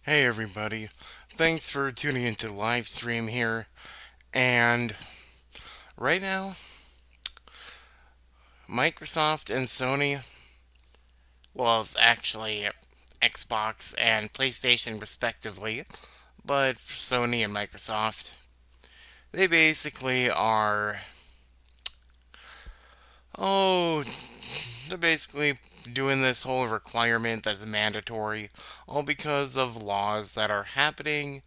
Hey everybody, thanks for tuning into the live stream here. And right now, Microsoft and Sony, well, it's actually Xbox and PlayStation respectively, but Sony and Microsoft, they basically are, oh, they're basically doing this whole requirement that's mandatory, all because of laws that are happening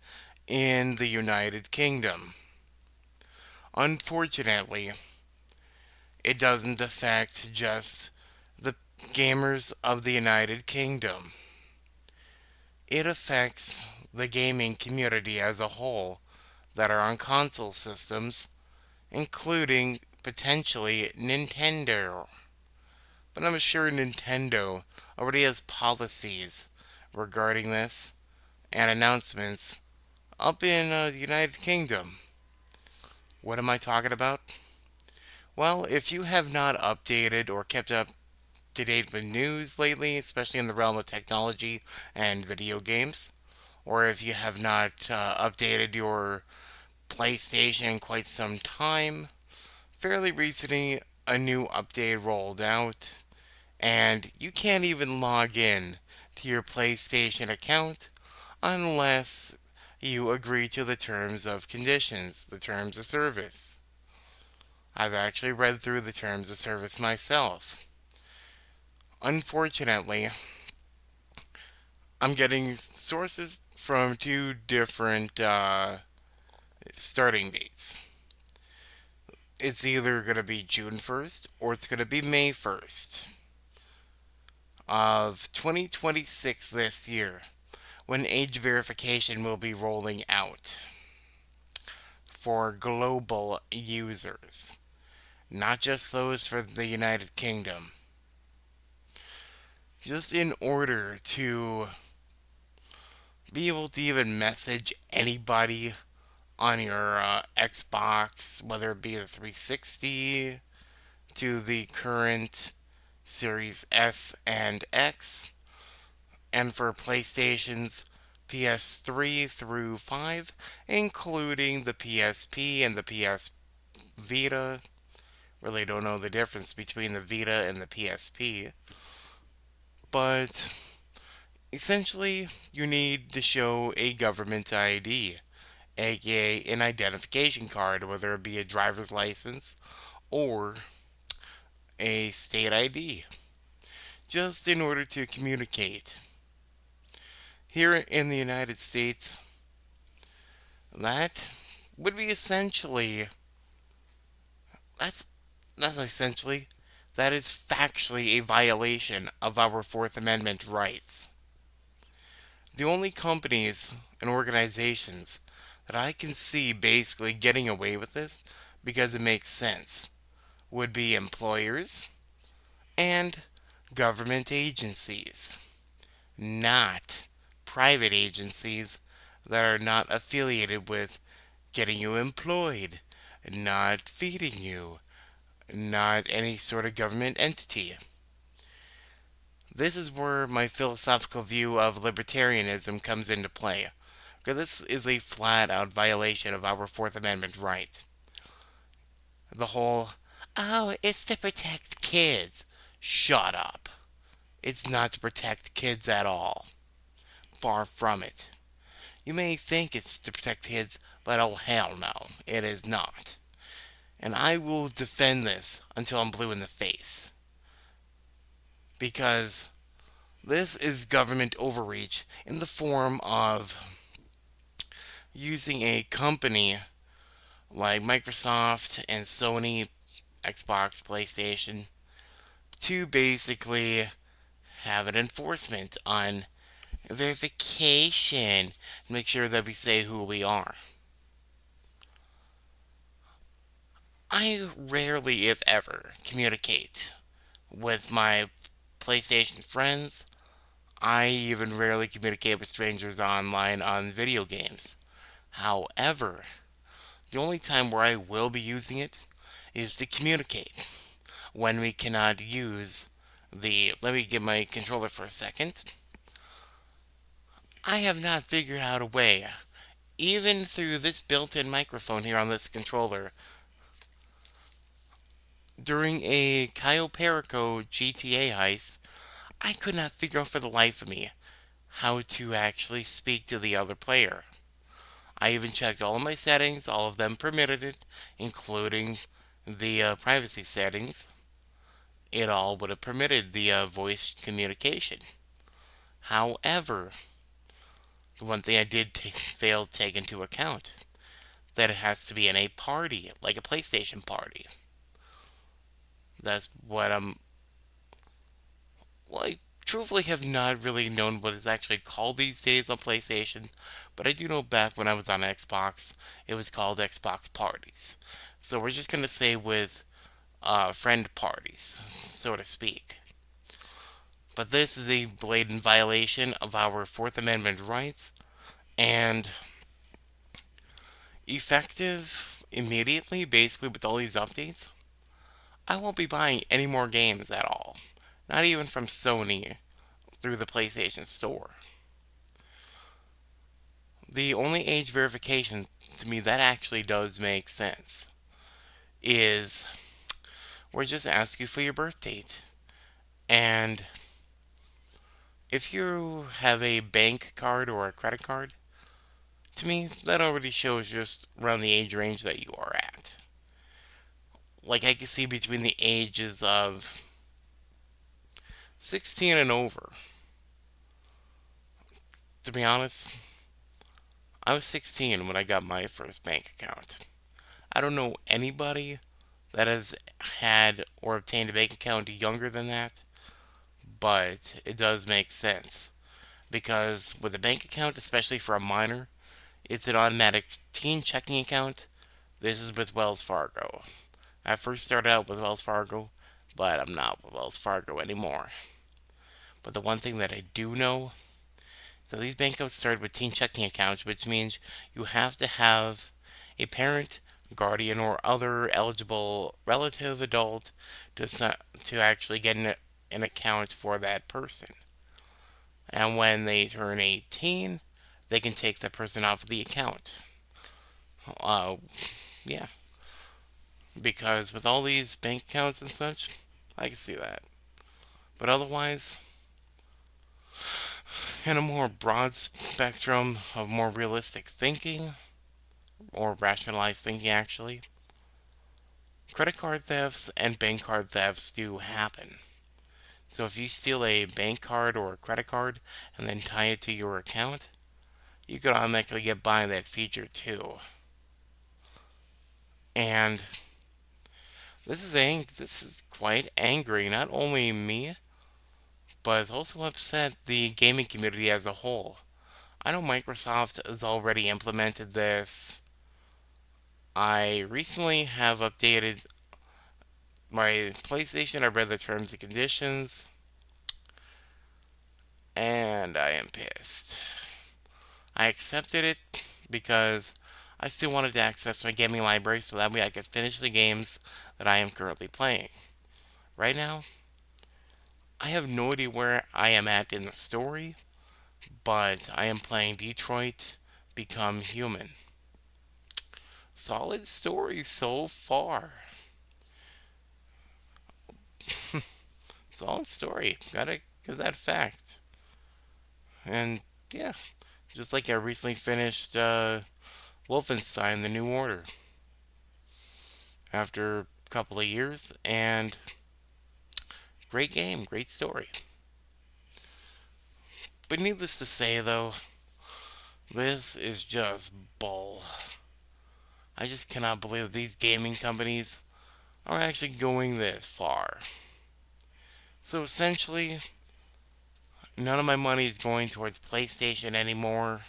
in the United Kingdom. Unfortunately, it doesn't affect just the gamers of the United Kingdom. It affects the gaming community as a whole that are on console systems, including potentially Nintendo. But I'm sure Nintendo already has policies regarding this and announcements up in the United Kingdom. What am I talking about? Well, if you have not updated or kept up to date with news lately, especially in the realm of technology and video games, or if you have not updated your PlayStation in quite some time, fairly recently a new update rolled out, and you can't even log in to your PlayStation account unless you agree to the terms of conditions, the terms of service. I've actually read through the terms of service myself. Unfortunately, I'm getting sources from two different starting dates. It's either going to be June 1st or it's going to be May 1st of 2026 this year when age verification will be rolling out for global users, not just those for the United Kingdom. Just in order to be able to even message anybody on your Xbox, whether it be the 360 to the current Series S and X, and for PlayStation's PS3 through 5, including the PSP and the PS Vita. Really don't know the difference between the Vita and the PSP, but essentially you need to show a government ID, aka an identification card, whether it be a driver's license or a state ID, just in order to communicate. Here in the United States, that would be essentially, that's, that's essentially, that is factually a violation of our Fourth Amendment rights. The only companies and organizations that I can see basically getting away with this because it makes sense would be employers and government agencies, not private agencies that are not affiliated with getting you employed, not feeding you, not any sort of government entity. This is where my philosophical view of libertarianism comes into play, because this is a flat out violation of our Fourth Amendment right. The whole, oh, it's to protect kids. Shut up. It's not to protect kids at all. Far from it. You may think it's to protect kids, but oh hell no, it is not. And I will defend this until I'm blue in the face. Because this is government overreach in the form of using a company like Microsoft and Sony, Xbox, PlayStation, to basically have an enforcement on verification, make sure that we say who we are. I rarely, if ever, communicate with my PlayStation friends. I even rarely communicate with strangers online on video games. However, the only time where I will be using it is to communicate when we cannot use the. Let me get my controller for a second. I have not figured out a way, even through this built in microphone here on this controller, during a Cayo Perico GTA heist, I could not figure out for the life of me how to actually speak to the other player. I even checked all of my settings, all of them permitted it, including the privacy settings. It all would have permitted the voice communication. However, the one thing I did fail to take into account that it has to be in a party, like a PlayStation party. That's what I'm. Well, I truthfully have not really known what it's actually called these days on PlayStation, but I do know back when I was on Xbox, it was called Xbox Parties. So we're just gonna say with friend parties, so to speak. But this is a blatant violation of our Fourth Amendment rights, and effective immediately, basically, with all these updates, I won't be buying any more games at all. Not even from Sony through the PlayStation Store. The only age verification to me that actually does make sense is we just ask you for your birth date. And if you have a bank card or a credit card, to me, that already shows just around the age range that you are at. Like, I can see between the ages of 16 and over. To be honest, I was 16 when I got my first bank account. I don't know anybody that has had or obtained a bank account younger than that, but it does make sense. Because with a bank account, especially for a minor, it's an automatic teen checking account. This is with Wells Fargo. I first started out with Wells Fargo, but I'm not with Wells Fargo anymore. But the one thing that I do know is that these bank accounts started with teen checking accounts, which means you have to have a parent, guardian, or other eligible relative adult to actually get an account for that person. And when they turn 18, they can take that person off of the account. Uh, yeah, because with all these bank accounts and such, I can see that. But otherwise, in a more broad spectrum of more realistic thinking, or rationalized thinking actually, credit card thefts and bank card thefts do happen. So if you steal a bank card or a credit card and then tie it to your account, you could automatically get by that feature too. And this is quite angry, not only me, but it's also upset the gaming community as a whole. I know Microsoft has already implemented this. I recently have updated my PlayStation. I read the terms and conditions, and I am pissed. I accepted it because I still wanted to access my gaming library so that way I could finish the games that I am currently playing. Right now, I have no idea where I am at in the story, but I am playing Detroit Become Human. Solid story so far. Solid story. Gotta give that fact. And yeah, just like I recently finished Wolfenstein: The New Order after a couple of years, and great game, great story. But needless to say, though, this is just bull. I just cannot believe these gaming companies are actually going this far. So essentially, none of my money is going towards PlayStation anymore.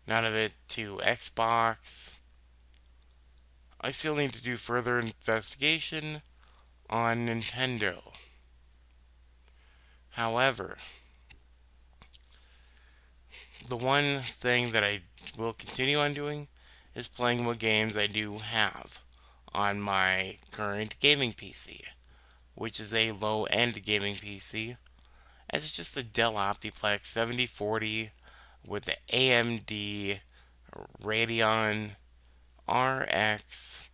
None of it to Xbox. I still need to do further investigation on Nintendo. However, the one thing that I will continue on doing is playing what games I do have on my current gaming PC, which is a low end gaming PC. It's just a Dell Optiplex 7040 with the AMD Radeon RX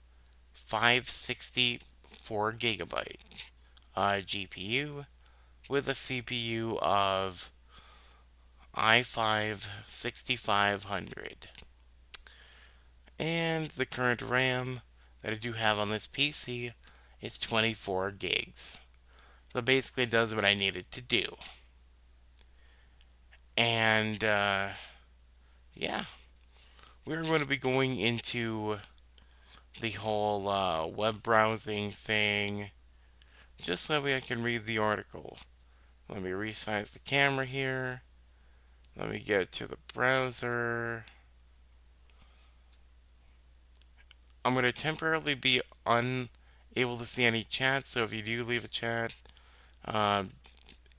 560 4 GB GPU with a CPU of i5 6500. And the current RAM that I do have on this PC is 24 gigs. So basically it does what I need it to do. And yeah, we're going to be going into the whole web browsing thing just so that way I can read the article. Let me resize the camera here. Let me get to the browser. I'm going to temporarily be unable to see any chat, so if you do leave a chat, uh,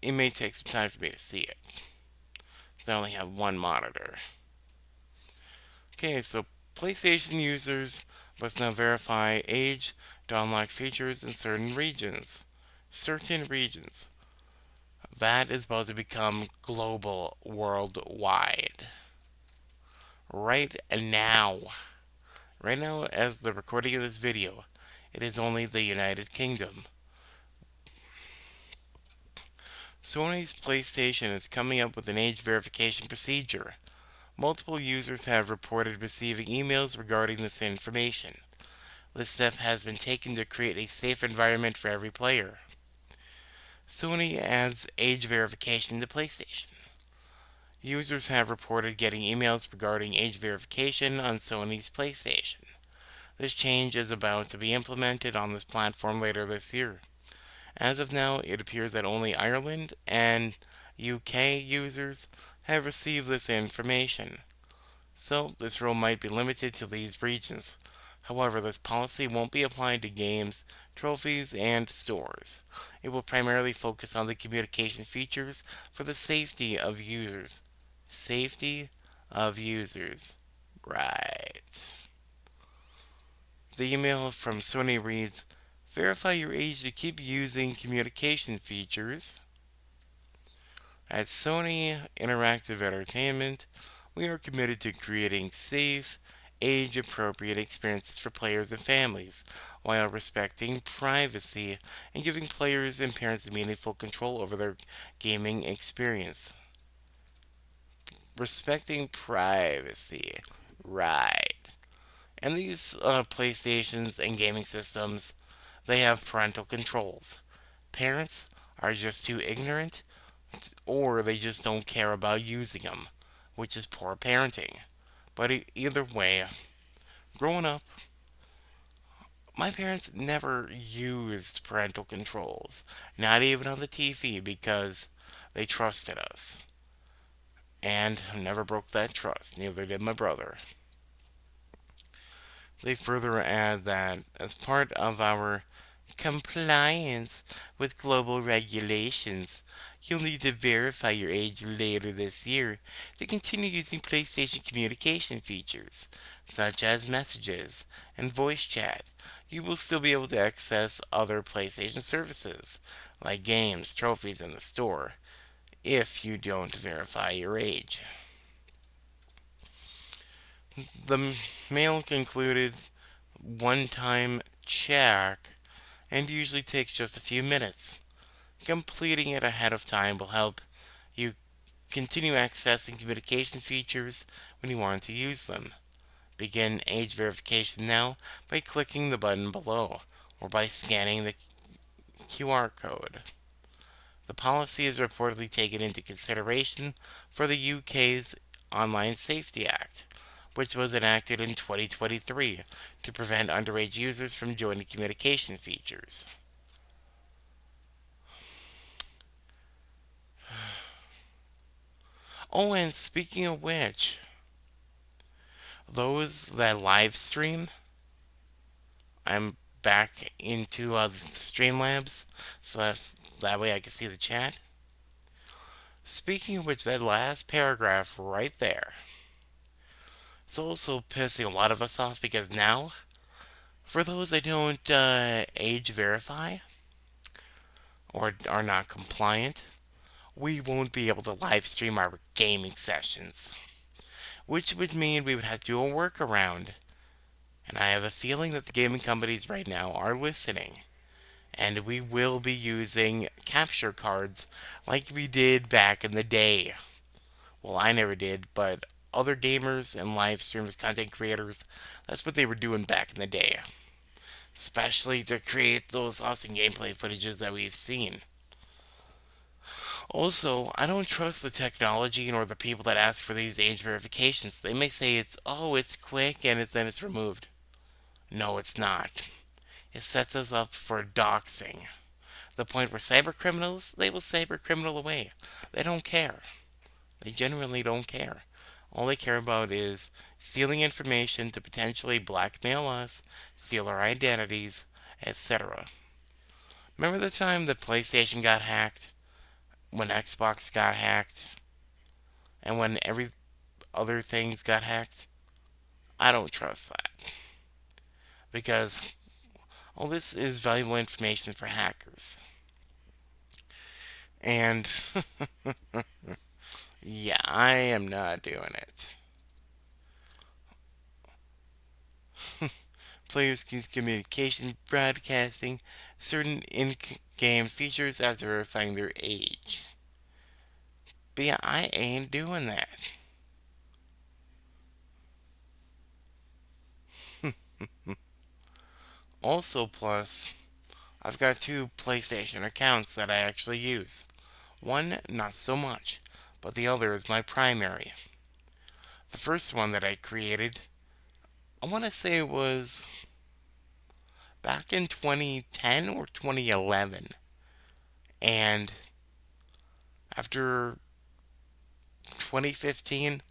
it may take some time for me to see it. I only have one monitor. Okay, so PlayStation users must now verify age to unlock features in certain regions. Certain regions. That is about to become global, worldwide. Right now. Right now, as the recording of this video, it is only the United Kingdom. Sony's PlayStation is coming up with an age verification procedure. Multiple users have reported receiving emails regarding this information. This step has been taken to create a safe environment for every player. Sony adds age verification to PlayStation. Users have reported getting emails regarding age verification on Sony's PlayStation. This change is about to be implemented on this platform later this year. As of now, it appears that only Ireland and UK users have received this information. So, this rule might be limited to these regions. However, this policy won't be applied to games, trophies, and stores. It will primarily focus on the communication features for the safety of users. Safety of users. Right. The email from Sony reads, "Verify your age to keep using communication features." At Sony Interactive Entertainment, we are committed to creating safe, age appropriate experiences for players and families, while respecting privacy and giving players and parents meaningful control over their gaming experience. Respecting privacy. Right. And these PlayStations and gaming systems, they have parental controls. Parents are just too ignorant, or they just don't care about using them, which is poor parenting. But either way, growing up, my parents never used parental controls, not even on the TV, because they trusted us. And never broke that trust, neither did my brother. They further add that as part of our compliance with global regulations, you'll need to verify your age later this year to continue using PlayStation communication features, such as messages and voice chat. You will still be able to access other PlayStation services, like games, trophies, in the store, if you don't verify your age. The mail concluded one-time check and usually takes just a few minutes. Completing it ahead of time will help you continue accessing communication features when you want to use them. Begin age verification now by clicking the button below or by scanning the QR code. The policy is reportedly taken into consideration for the UK's Online Safety Act, which was enacted in 2023 to prevent underage users from joining communication features. Oh, and speaking of which, those that live stream, I'm back into Streamlabs, so that way I can see the chat. Speaking of which, that last paragraph right there, it's also pissing a lot of us off because now, for those that don't age verify or are not compliant, we won't be able to live stream our gaming sessions, which would mean we would have to do a workaround. And I have a feeling that the gaming companies right now are listening. And we will be using capture cards like we did back in the day. Well, I never did, but other gamers and live streamers, content creators, that's what they were doing back in the day. Especially to create those awesome gameplay footages that we've seen. Also, I don't trust the technology nor the people that ask for these age verifications. They may say it's quick and then it's removed. No, it's not. It sets us up for doxing. The point where cyber criminals, they will cyber criminal away. They don't care. They genuinely don't care. All they care about is stealing information to potentially blackmail us, steal our identities, etc. Remember the time that PlayStation got hacked? When Xbox got hacked? And when every other things got hacked? I don't trust that. Because all this is valuable information for hackers. And yeah, I am not doing it. Players use communication broadcasting certain in-game features after verifying their age. But yeah, I ain't doing that. Also, plus, I've got two PlayStation accounts that I actually use. One, not so much, but the other is my primary. The first one that I created, I want to say it was back in 2010 or 2011. And after 2015,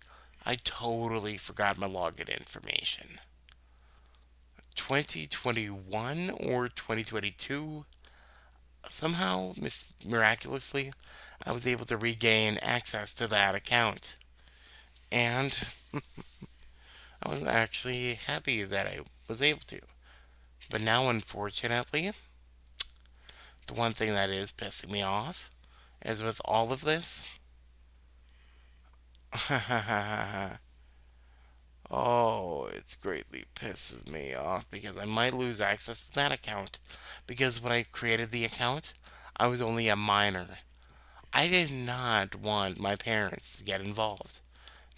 I totally forgot my login information. 2021 or 2022, somehow, miraculously, I was able to regain access to that account. And I was actually happy that I was able to. But now, unfortunately, the one thing that is pissing me off is with all of this. Oh, it's greatly pisses me off because I might lose access to that account. Because when I created the account, I was only a minor. I did not want my parents to get involved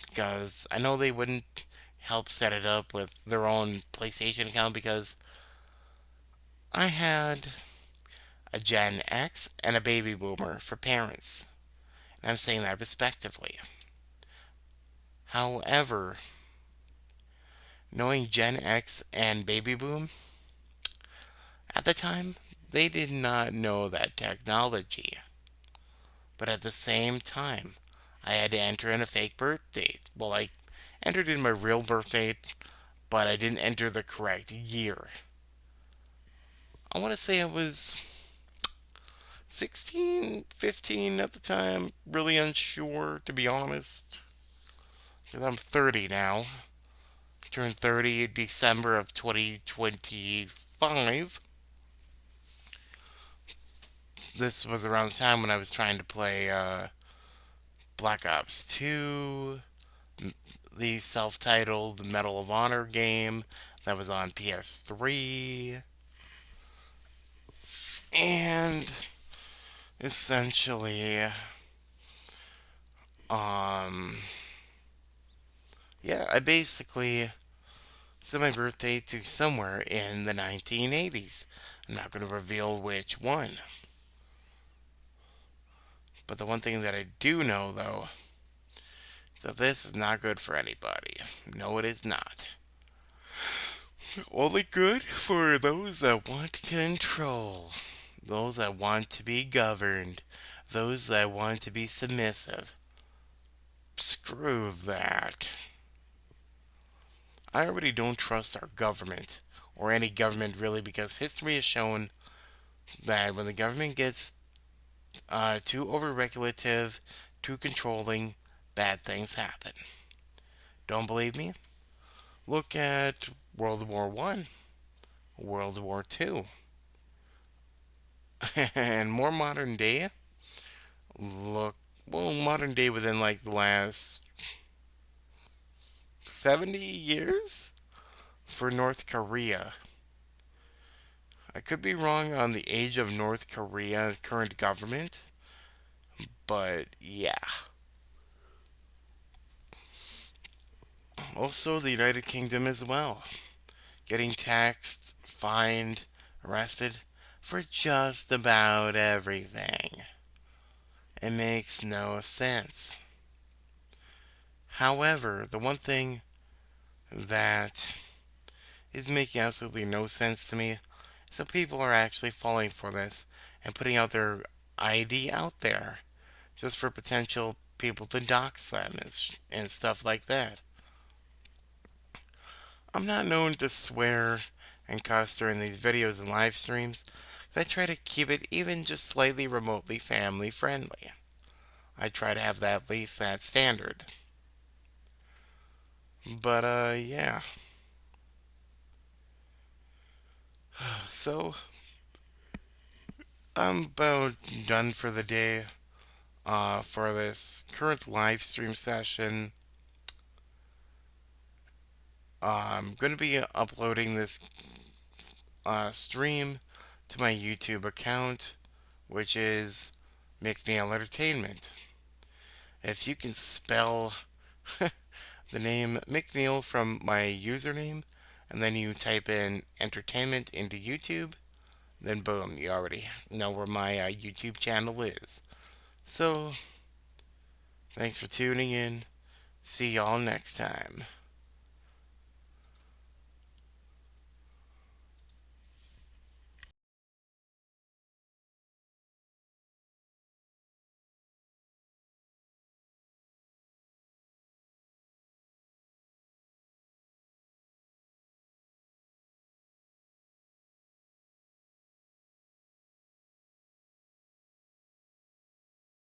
because I know they wouldn't help set it up with their own PlayStation account because I had a Gen X and a baby boomer for parents. And I'm saying that respectively. However, knowing Gen X and baby boom, at the time, they did not know that technology. But at the same time, I had to enter in a fake birth date. Well, I entered in my real birth date, but I didn't enter the correct year. I want to say I was 16, 15 at the time. Really unsure, to be honest. Because I'm 30 now. Turned 30 December of 2025. This was around the time when I was trying to play Black Ops 2, the self titled Medal of Honor game that was on PS3. And essentially, um, yeah, I basically set my birthday to somewhere in the 1980s. I'm not going to reveal which one. But the one thing that I do know, though, is that this is not good for anybody. No, it is not. Only good for those that want control, those that want to be governed, those that want to be submissive. Screw that. I already don't trust our government, or any government really, because history has shown that when the government gets too over-regulative, too controlling, bad things happen. Don't believe me? Look at World War One, World War Two, and more modern day, look, well, modern day within like the last 70 years for North Korea. I could be wrong on the age of North Korea current government, but yeah. Also, the United Kingdom as well. Getting taxed, fined, arrested for just about everything. It makes no sense. However, the one thing that is making absolutely no sense to me is that people are actually falling for this and putting out their ID out there just for potential people to dox them and stuff like that. I'm not known to swear and cuss during these videos and live streams. I try to keep it even just slightly remotely family friendly. I try to have that at least that standard. But yeah. So I'm about done for the day. For this current live stream session, I'm gonna be uploading this stream to my YouTube account, which is McNiel Entertainment. If you can spell the name McNeil from my username, and then you type in entertainment into YouTube, then boom, you already know where my YouTube channel is. So, thanks for tuning in. See y'all next time.